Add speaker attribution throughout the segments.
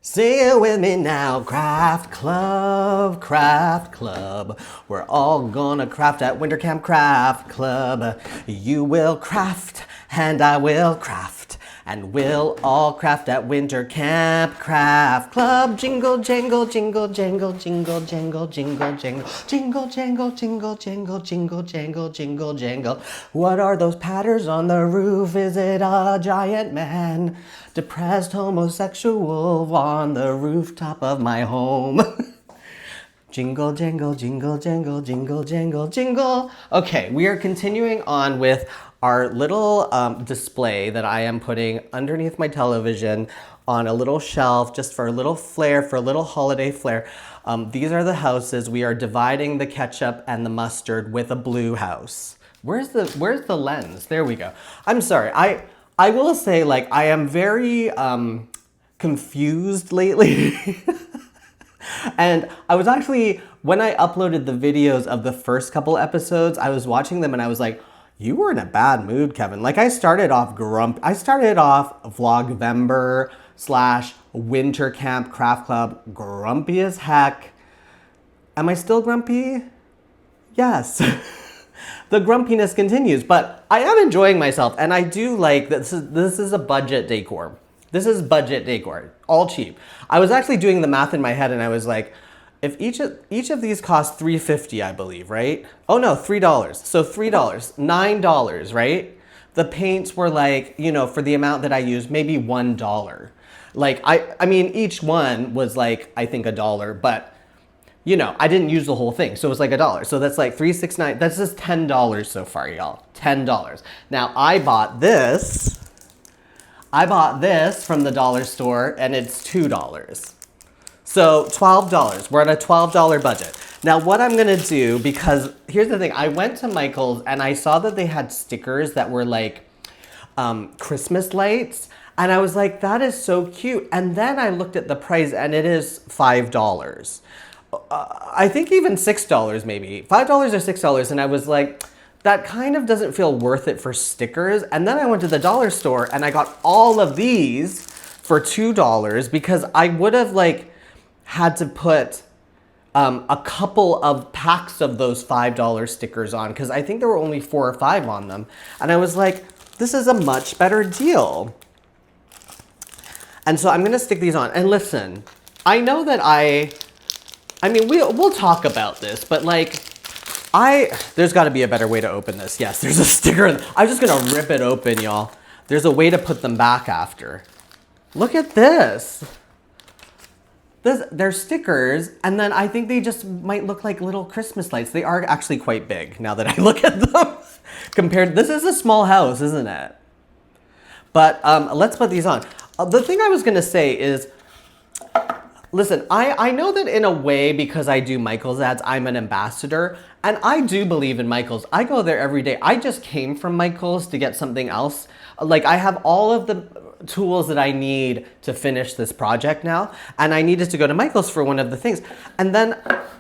Speaker 1: Say it with me now, craft club, craft club. We're all gonna craft at Winter Camp Craft Club. You will craft and I will craft. And we'll all craft at Winter Camp Craft Club. Jingle, jangle, jingle, jangle, jingle, jangle, jingle, jangle, jingle, jangle, jingle, jangle, jingle, jangle, jingle, jangle. What are those patterns on the roof? Is it a giant man? Depressed homosexual on the rooftop of my home. Jingle, jangle, jingle, jangle, jingle, jangle, jingle. Okay, we are continuing on with our little display that I am putting underneath my television on a little shelf just for a little flair, for a little holiday flair. These are the houses. We are dividing the ketchup and the mustard with a blue house. Where's the lens? There we go. I'm sorry. I will say, like, I am very confused lately. And I was actually, when I uploaded the videos of the first couple episodes, I was watching them and I was like, you were in a bad mood, Kevin. Like, I started off Vlogvember / Winter Camp Craft Club grumpy as heck. Am I still grumpy? Yes. The grumpiness continues, but I am enjoying myself, and I do like that this is a budget decor. This is budget decor, all cheap. I was actually doing the math in my head and I was like, if each of these cost $3.50, I believe, right? Oh no, $3. So $3, $9, right? The paints were like, you know, for the amount that I used, maybe $1. Like I mean, each one was like, I think $1, but you know, I didn't use the whole thing, so it was like $1. So that's like $3.69. That's just $10 so far, y'all. $10. Now I bought this from the dollar store, and it's $2. So $12. We're at a $12 budget. Now what I'm gonna do, because here's the thing, I went to Michael's and I saw that they had stickers that were like Christmas lights, and I was like, that is so cute. And then I looked at the price, and it is $5. I think even $6 maybe, $5 or $6, and I was like, that kind of doesn't feel worth it for stickers. And then I went to the dollar store and I got all of these for $2 because I would have like had to put a couple of packs of those $5 stickers on because I think there were only 4 or 5 on them. And I was like, this is a much better deal. And so I'm gonna stick these on. And listen, I know that I mean, we'll talk about this, but like, there's gotta be a better way to open this. Yes, there's a sticker. I'm just gonna rip it open, y'all. There's a way to put them back after. Look at this. They're stickers, and then I think they just might look like little Christmas lights. They are actually quite big now that I look at them. This is a small house, isn't it? But let's put these on. The thing I was gonna say is, listen, I know that in a way, because I do Michael's ads, I'm an ambassador, and I do believe in Michael's. I go there every day. I just came from Michael's to get something else. Like, I have all of the tools that I need to finish this project now, and I needed to go to Michael's for one of the things. And then,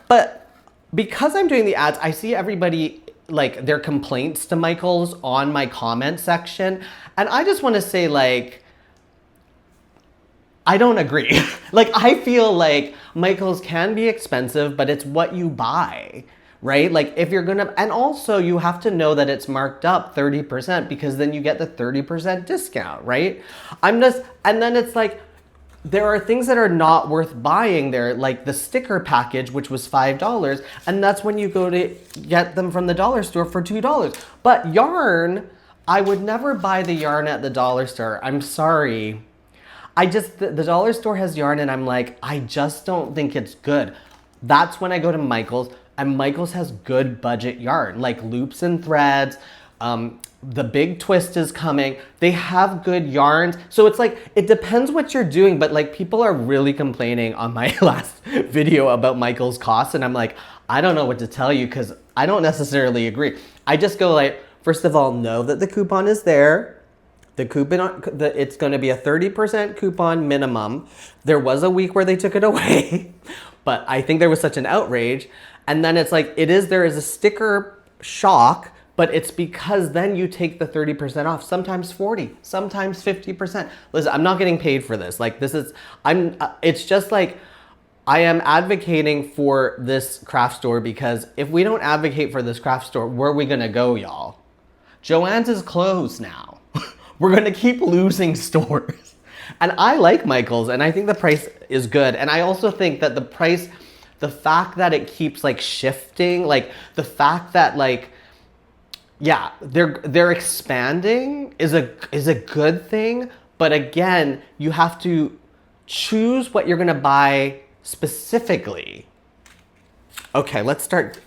Speaker 1: but because I'm doing the ads, I see everybody, like, their complaints to Michael's on my comment section, and I just want to say, like, I don't agree. Like, I feel like Michael's can be expensive, but it's what you buy, right? Like, if you're gonna, and also you have to know that it's marked up 30% because then you get the 30% discount, right? And then it's like, there are things that are not worth buying there, like the sticker package, which was $5, and that's when you go to get them from the dollar store for $2. But yarn, I would never buy the yarn at the dollar store. I'm sorry. The dollar store has yarn and I'm like, I just don't think it's good. That's when I go to Michael's, and Michael's has good budget yarn, like loops and threads. The big twist is coming. They have good yarns. So it's like, it depends what you're doing, but like, people are really complaining on my last video about Michael's costs. And I'm like, I don't know what to tell you because I don't necessarily agree. I just go like, first of all, know that the coupon is there. The coupon, it's going to be a 30% coupon minimum. There was a week where they took it away, but I think there was such an outrage. And then it's like, there is a sticker shock But it's because then you take the 30% off, sometimes 40, sometimes 50%. Listen, I'm not getting paid for this. Like it's just like, I am advocating for this craft store because if we don't advocate for this craft store, where are we gonna go, y'all? Joann's is closed now. We're gonna keep losing stores. And I like Michael's and I think the price is good. And I also think that the fact that it keeps like shifting, like the fact that like, yeah, they're expanding is a good thing. But again, you have to choose what you're gonna buy specifically. Okay, let's start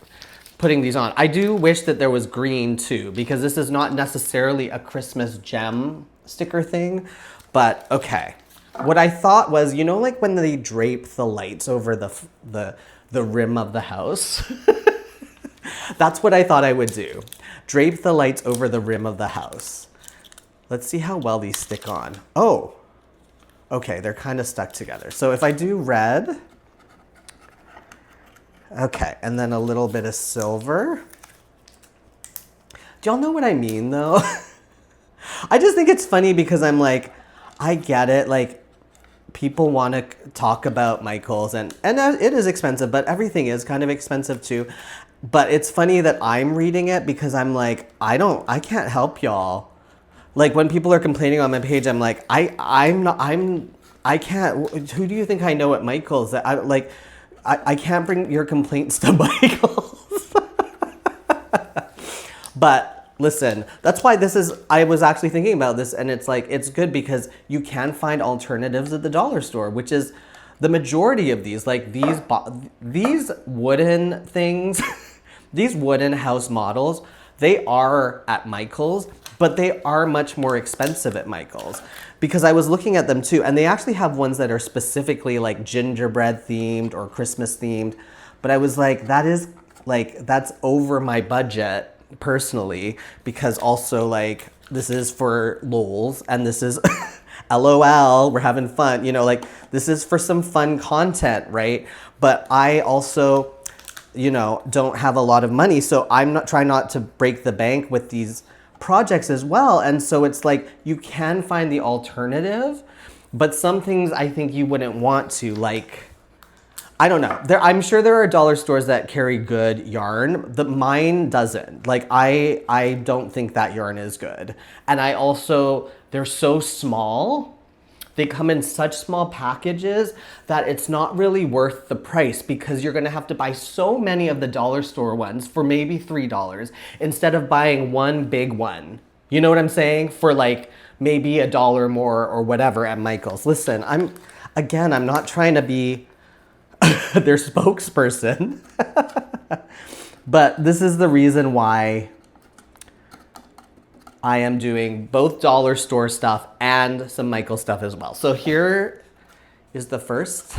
Speaker 1: putting these on. I do wish that there was green too, because this is not necessarily a Christmas gem sticker thing, but okay. What I thought was, you know, like when they drape the lights over the rim of the house? That's what I thought I would do. Drape the lights over the rim of the house. Let's see how well these stick on. Oh, okay, they're kind of stuck together. So if I do red, okay, and then a little bit of silver. Do y'all know what I mean though? I just think it's funny because I'm like, I get it, like people want to talk about Michael's and it is expensive, but everything is kind of expensive too. But it's funny that I'm reading it because I'm like, I can't help y'all. Like when people are complaining on my page, I'm like, I can't, who do you think I know at Michael's? I can't bring your complaints to Michael's. But listen, that's why I was actually thinking about this and it's like, it's good because you can find alternatives at the dollar store, which is the majority of these, like these wooden things, these wooden house models, they are at Michael's, but they are much more expensive at Michael's because I was looking at them too. And they actually have ones that are specifically like gingerbread themed or Christmas themed. But I was like, that's over my budget personally, because also like this is for lols and this is LOL, we're having fun, you know, like this is for some fun content, right? But I also, you know, don't have a lot of money, so I'm not trying not to break the bank with these projects as well. And so it's like you can find the alternative, but some things I think you wouldn't want to, like, I don't know. I'm sure there are dollar stores that carry good yarn. Mine doesn't. Like I don't think that yarn is good. And I also, they're so small. They come in such small packages that it's not really worth the price because you're gonna have to buy so many of the dollar store ones for maybe $3 instead of buying one big one. You know what I'm saying? For like maybe $1 more or whatever at Michael's. Listen, I'm not trying to be their spokesperson, but this is the reason why I am doing both dollar store stuff and some Michael's stuff as well. So here is the first.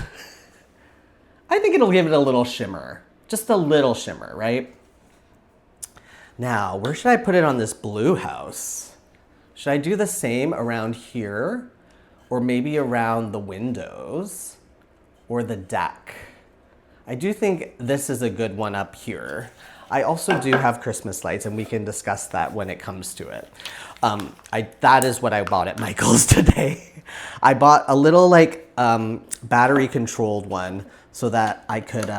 Speaker 1: I think it'll give it a little shimmer, just a little shimmer, right? Now, where should I put it on this blue house? Should I do the same around here or maybe around the windows or the deck? I do think this is a good one up here. I also do have Christmas lights and we can discuss that when it comes to it. That is what I bought at Michael's today. I bought a little like battery controlled one so that I could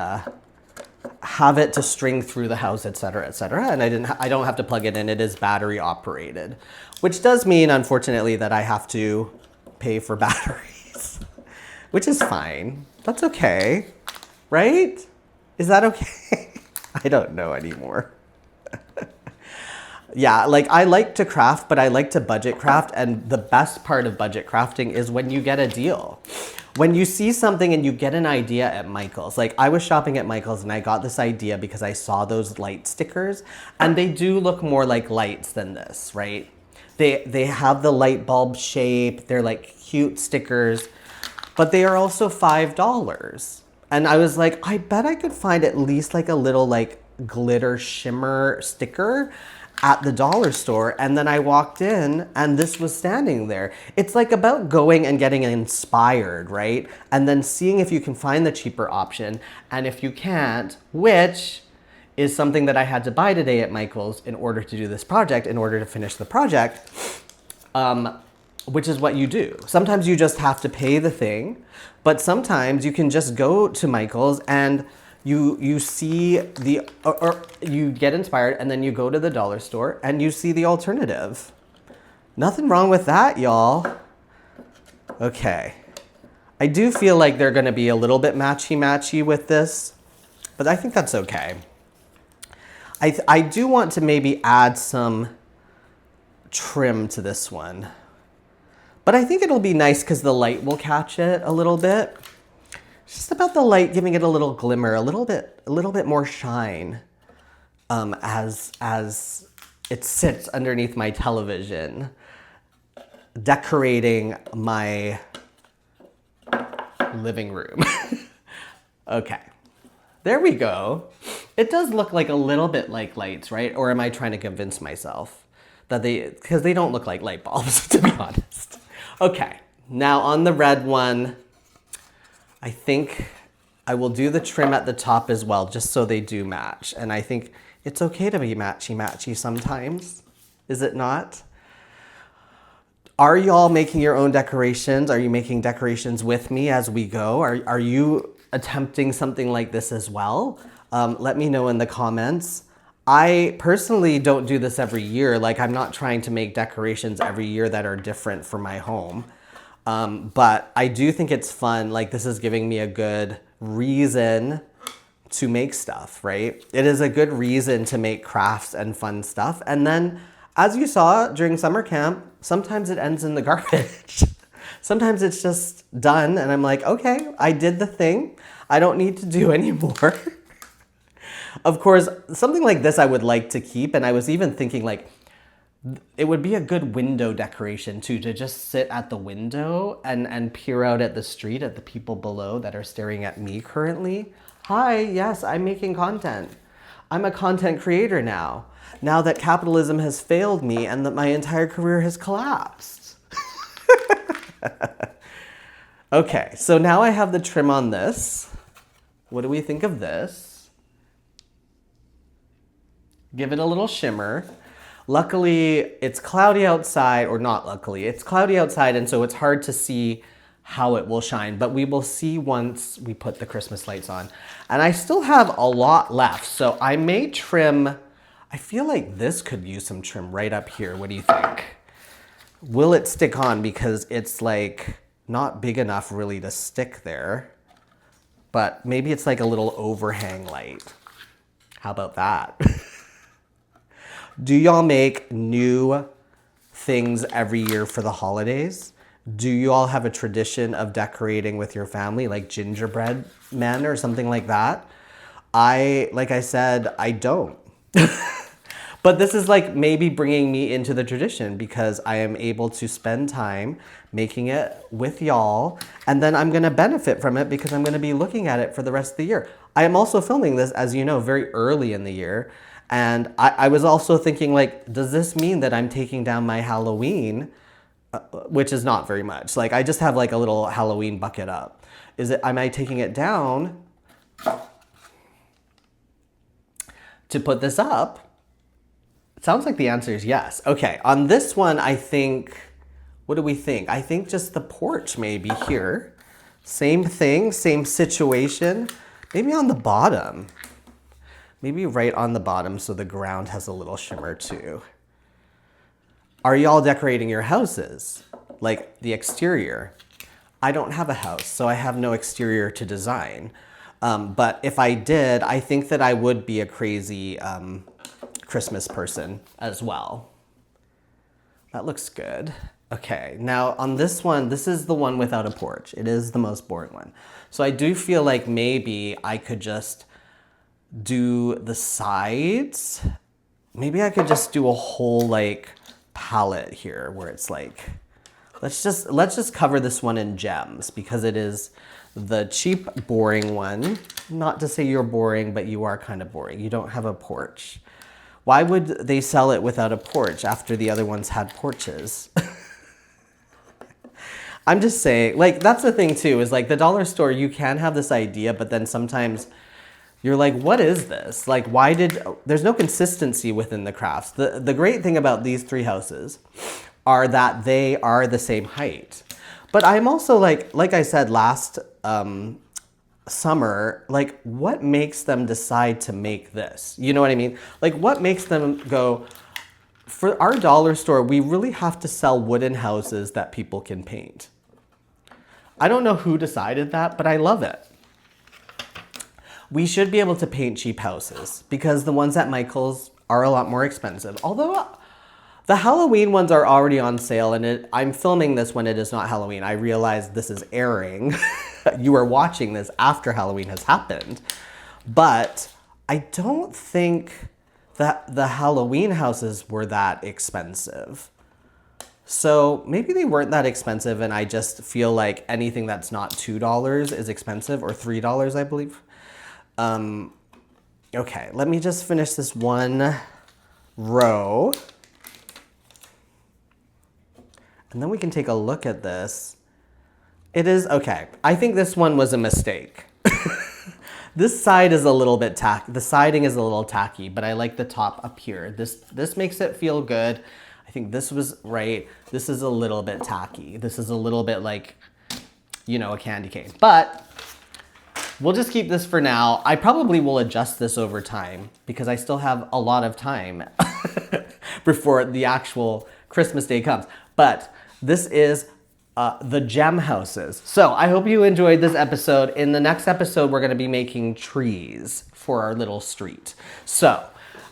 Speaker 1: have it to string through the house, etc., etc. And I don't have to plug it in. It is battery operated, which does mean, unfortunately, that I have to pay for batteries, which is fine. That's okay, right? Is that okay? I don't know anymore. Yeah, like I like to craft, but I like to budget craft. And the best part of budget crafting is when you get a deal. When you see something and you get an idea at Michael's. Like I was shopping at Michael's and I got this idea because I saw those light stickers and they do look more like lights than this, right? They have the light bulb shape. They're like cute stickers, but they are also $5. And I was like, I bet I could find at least like a little like glitter shimmer sticker at the dollar store. And then I walked in and this was standing there. It's like about going and getting inspired, right? And then seeing if you can find the cheaper option. And if you can't, which is something that I had to buy today at Michael's in order to do this project, in order to finish the project, which is what you do. Sometimes you just have to pay the thing, but sometimes you can just go to Michael's and you see the, or you get inspired and then you go to the dollar store and you see the alternative. Nothing wrong with that, y'all. Okay. I do feel like they're gonna be a little bit matchy-matchy with this, but I think that's okay. I do want to maybe add some trim to this one, but I think it'll be nice because the light will catch it a little bit. It's just about the light giving it a little glimmer, a little bit more shine as it sits underneath my television, decorating my living room. Okay, there we go. It does look like a little bit like lights, right? Or am I trying to convince myself that because they don't look like light bulbs, to be honest. Okay, now on the red one, I think I will do the trim at the top as well, just so they do match. And I think it's okay to be matchy-matchy sometimes, is it not? Are y'all making your own decorations? Are you making decorations with me as we go? Are you attempting something like this as well? Let me know in the comments. I personally don't do this every year. Like, I'm not trying to make decorations every year that are different for my home. But I do think it's fun. Like, this is giving me a good reason to make stuff, right? It is a good reason to make crafts and fun stuff. And then, as you saw during summer camp, sometimes it ends in the garbage. Sometimes it's just done and I'm like, okay, I did the thing. I don't need to do anymore. Of course, something like this I would like to keep. And I was even thinking like, it would be a good window decoration too, to just sit at the window and peer out at the street at the people below that are staring at me currently. Hi, yes, I'm making content. I'm a content creator now that capitalism has failed me and that my entire career has collapsed. Okay, so now I have the trim on this. What do we think of this? Give it a little shimmer. Luckily, it's cloudy outside, or not luckily, it's cloudy outside, and so it's hard to see how it will shine, but we will see once we put the Christmas lights on. And I still have a lot left, so I may trim. I feel like this could use some trim right up here. What do you think? Will it stick on? Because it's like not big enough really to stick there, but maybe it's like a little overhang light. How about that? Do y'all make new things every year for the holidays? Do you all have a tradition of decorating with your family, like gingerbread men or something like that? Like I said, I don't. But this is like maybe bringing me into the tradition because I am able to spend time making it with y'all, and then I'm gonna benefit from it because I'm gonna be looking at it for the rest of the year. I am also filming this, as you know, very early in the year. And I was also thinking like, does this mean that I'm taking down my Halloween, which is not very much. Like I just have like a little Halloween bucket up. Am I taking it down to put this up? It sounds like the answer is yes. Okay, on this one, I think, what do we think? I think just the porch maybe here. Same thing, same situation. Maybe on the bottom. Maybe right on the bottom so the ground has a little shimmer too. Are y'all decorating your houses? Like the exterior? I don't have a house, so I have no exterior to design. But if I did, I think that I would be a crazy Christmas person as well. That looks good. Okay, now on this one, this is the one without a porch. It is the most boring one. So I do feel like maybe I could just do the sides. Maybe I could just do a whole like palette here where it's like, let's just cover this one in gems because it is the cheap, boring one. Not to say you're boring, but you are kind of boring. You don't have a porch. Why would they sell it without a porch after the other ones had porches? I'm just saying, like, that's the thing too, is like the dollar store, you can have this idea, but then sometimes You're like, what is this? Like, there's no consistency within the crafts. The great thing about these three houses are that they are the same height. But I'm also like I said last summer, like, what makes them decide to make this? You know what I mean? Like, what makes them go, for our dollar store, we really have to sell wooden houses that people can paint. I don't know who decided that, but I love it. We should be able to paint cheap houses because the ones at Michael's are a lot more expensive. Although the Halloween ones are already on sale, and I'm filming this when it is not Halloween. I realize this is airing. You are watching this after Halloween has happened. But I don't think that the Halloween houses were that expensive. So maybe they weren't that expensive, and I just feel like anything that's not $2 is expensive, or $3, I believe. Okay, let me just finish this one row. And then we can take a look at this. It is, okay, I think this one was a mistake. This side is a little bit tacky. The siding is a little tacky, but I like the top up here. This makes it feel good. I think this was right. This is a little bit tacky. This is a little bit like, you know, a candy cane. But we'll just keep this for now. I probably will adjust this over time because I still have a lot of time before the actual Christmas day comes. But this is the gem houses. So I hope you enjoyed this episode. In the next episode, we're gonna be making trees for our little street. So,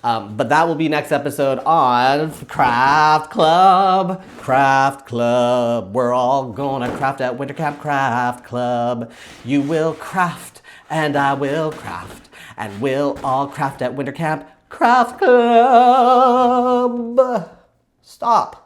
Speaker 1: but that will be next episode on Craft Club. Craft Club. We're all gonna craft at Winter Camp Craft Club. You will craft and I will craft, and we'll all craft at Winter Camp Craft Club. Stop.